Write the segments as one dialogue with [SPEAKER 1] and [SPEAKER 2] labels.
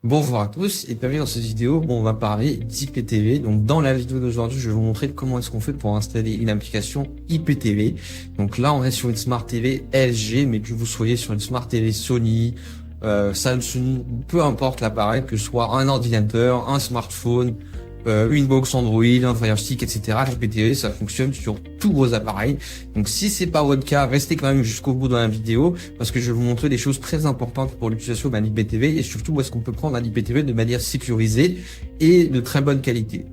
[SPEAKER 1] Bonjour à tous et bienvenue dans cette vidéo où on va parler d'IPTV. Donc dans la vidéo d'aujourd'hui, je vais vous montrer comment est-ce qu'on fait pour installer une application IPTV. Donc là, on est sur une Smart TV LG, mais que vous soyez sur une Smart TV Sony, Samsung, peu importe l'appareil, que ce soit un ordinateur, un smartphone, une box Android, un Fire Stick, etc. l'IPTV, ça fonctionne sur tous vos appareils. Donc si c'est pas votre cas, restez quand même jusqu'au bout dans la vidéo parce que je vais vous montrer des choses très importantes pour l'utilisation d'un IPTV et surtout où est-ce qu'on peut prendre un IPTV de manière sécurisée et de très bonne qualité.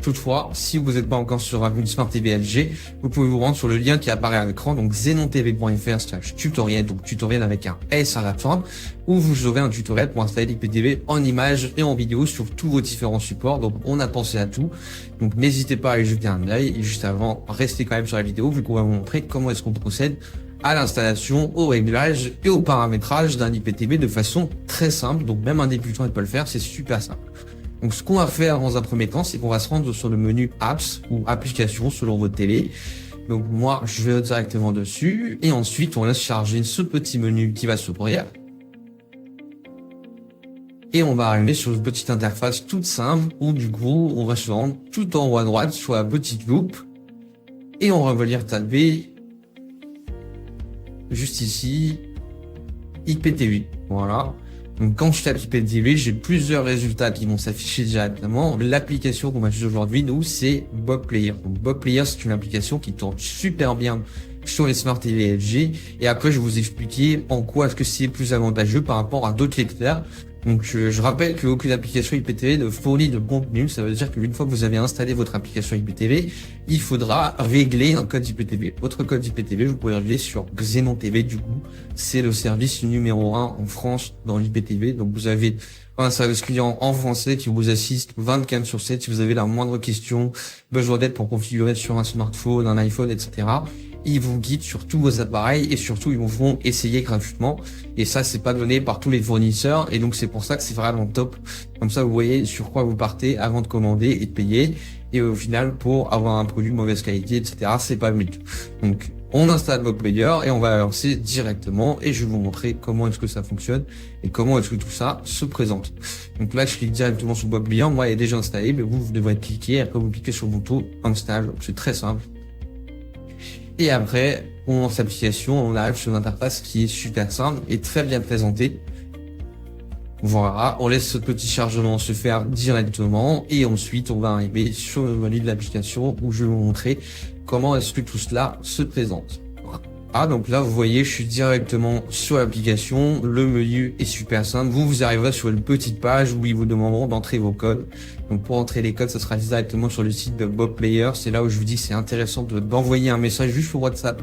[SPEAKER 1] Toutefois, si vous n'êtes pas encore sur une Smart TV LG, vous pouvez vous rendre sur le lien qui apparaît à l'écran, donc zenontv.fr/tutoriel, donc tutoriel avec un S à la fin, où vous aurez un tutoriel pour installer l'IPTV en images et en vidéo sur tous vos différents supports. Donc on a pensé à tout. Donc n'hésitez pas à aller jeter un œil. Et juste avant, restez quand même sur la vidéo, vu qu'on va vous montrer comment est-ce qu'on procède à l'installation, au réglage et au paramétrage d'un IPTV de façon très simple. Donc même un débutant peut le faire, c'est super simple. Donc ce qu'on va faire dans un premier temps, c'est qu'on va se rendre sur le menu Apps ou Applications selon votre télé. Donc moi, je vais directement dessus et ensuite on laisse charger ce petit menu qui va s'ouvrir. Et on va arriver sur une petite interface toute simple où du coup on va se rendre tout en haut à droite sur la petite loupe et on va venir taper juste ici IPTV. Voilà. Donc quand je tape IPTV, j'ai plusieurs résultats qui vont s'afficher directement. L'application qu'on va utiliser aujourd'hui, nous, c'est Bob Player. Donc Bob Player, c'est une application qui tourne super bien sur les Smart TV LG. Et après, je vais vous expliquer en quoi est-ce que c'est plus avantageux par rapport à d'autres lecteurs. Donc je rappelle qu'aucune application IPTV ne fournit de contenu. Ça veut dire qu'une fois que vous avez installé votre application IPTV, il faudra régler un code IPTV. Votre code IPTV, vous pouvez régler sur Xenon TV. Du coup, c'est le service numéro 1 en France dans l'IPTV. Donc vous avez un service client en français qui vous assiste 24/7 si vous avez la moindre question, besoin d'aide pour configurer sur un smartphone, un iPhone, etc. Ils vous guident sur tous vos appareils et surtout ils vous feront essayer gratuitement. Et ça, c'est pas donné par tous les fournisseurs et donc c'est pour ça que c'est vraiment top. Comme ça, vous voyez sur quoi vous partez avant de commander et de payer. Et au final, pour avoir un produit de mauvaise qualité, etc., c'est pas le but. Donc, on installe Bob Player et on va lancer directement et je vais vous montrer comment est-ce que ça fonctionne et comment est-ce que tout ça se présente. Donc là, je clique directement sur Bob Player. Moi, il est déjà installé, mais vous devrez cliquer. Après, vous cliquez sur le bouton Install. C'est très simple. Et après, on lance l'application, on arrive sur une interface qui est super simple et très bien présentée. Voilà, on laisse ce petit chargement se faire directement et ensuite on va arriver sur le menu de l'application où je vais vous montrer comment est-ce que tout cela se présente. Ah, donc là, vous voyez, je suis directement sur l'application. Le menu est super simple. Vous arriverez sur une petite page où ils vous demanderont d'entrer vos codes. Donc, pour entrer les codes, ça sera directement sur le site de Bob Player. C'est là où je vous dis que c'est intéressant d'envoyer un message juste sur WhatsApp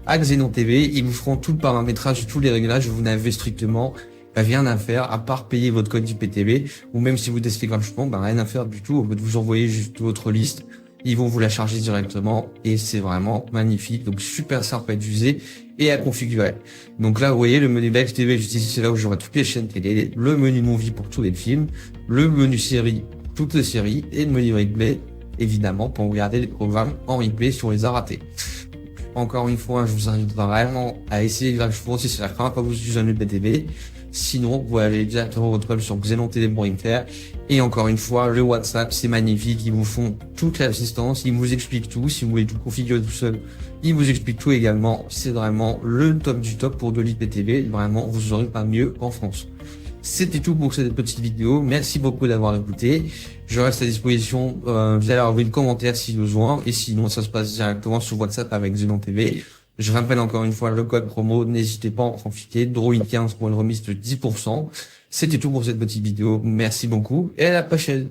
[SPEAKER 1] à Xenon TV. Ils vous feront tout le paramétrage, tous les réglages. Vous n'avez strictement rien à faire à part payer votre code IPTV ou même si vous testez gratuitement, rien à faire du tout. Au lieu de vous envoyer juste votre liste, ils vont vous la charger directement et c'est vraiment magnifique. Donc super simple à utiliser et à configurer. Donc là, vous voyez le menu Live TV, j'utilise, c'est là où j'aurai toutes les chaînes télé, le menu Movie pour tous les films, le menu série pour toutes les séries et le menu replay, évidemment, pour regarder les programmes en replay si on les a ratés. Encore une fois, je vous invite vraiment à essayer gratuitement si c'est la première fois que vous utilisez un IPTV. Sinon, vous allez directement retrouver sur xenontv.fr. Et encore une fois, le WhatsApp, c'est magnifique. Ils vous font toute l'assistance. Ils vous expliquent tout. Si vous voulez tout configurer tout seul, ils vous expliquent tout également. C'est vraiment le top du top pour de l'IPTV. Vraiment, vous aurez pas mieux en France. C'était tout pour cette petite vidéo. Merci beaucoup d'avoir écouté. Je reste à disposition. Vous allez avoir une commentaire si besoin. Et sinon, ça se passe directement sur WhatsApp avec Xenon TV. Je rappelle encore une fois le code promo. N'hésitez pas à en profiter. Droid15 pour une remise de 10%. C'était tout pour cette petite vidéo. Merci beaucoup et à la prochaine.